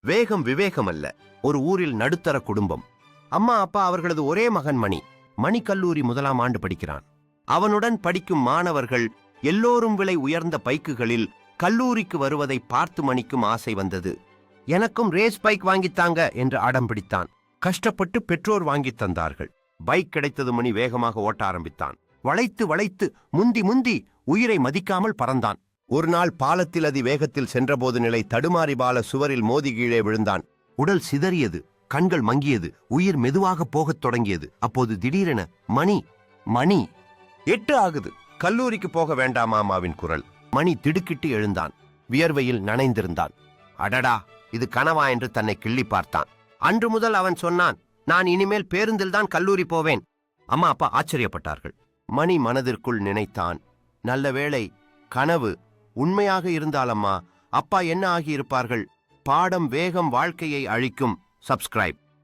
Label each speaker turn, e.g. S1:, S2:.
S1: வேகம் விவேகம் அல்ல. ஒரு ஊரில் நடுத்தர குடும்பம். அம்மா அப்பா அவர்களது ஒரே மகன் மணி. மணி கல்லூரி 1ஆம் ஆண்டு படிக்கிறான். அவனுடன் படிக்கும் மாணவர்கள் எல்லோரும் விலை உயர்ந்த பைக்குகளில் கல்லூரிக்கு வருவதை பார்த்து மணிக்கும் ஆசை வந்தது. எனக்கும் ரேஸ் பைக் வாங்கித்தாங்க என்று அடம் பிடித்தான். கஷ்டப்பட்டு பெற்றோர் வாங்கித் தந்தார்கள். பைக் கிடைத்தது. மணி வேகமாக ஓட்ட ஆரம்பித்தான். வளைத்து வளைத்து முந்தி முந்தி உயிரை மதிக்காமல் பறந்தான். ஒரு நாள் பாலத்தில் வேகத்தில் சென்றபோது நிலை தடுமாறி பால சுவரில் மோதி கீழே விழுந்தான். உடல் சிதறியது, கண்கள் மங்கியது, உயிர் மெதுவாக போகத் தொடங்கியது. அப்போது திடீரென மணி மணி 8 ஆகுது, கல்லூரிக்கு போக வேண்டாமா அம்மாவின் குரல். மணி திடுக்கிட்டு எழுந்தான். வியர்வையில் நனைந்திருந்தான். அடடா, இது கனவா என்று தன்னை கிள்ளி பார்த்தான். அன்று முதல் அவன் சொன்னான், நான் இனிமேல் பேருந்தில்தான் கல்லூரி போவேன். அம்மா அப்பா ஆச்சரியப்பட்டார்கள். மணி மனதிற்குள் நினைத்தான், நல்ல வேளை கனவு உண்மையாக இருந்தாலம்மா அப்பா என்ன ஆகியிருப்பார்கள். பாடம் வேகம் வாழ்க்கையை அழிக்கும். சப்ஸ்கிரைப்.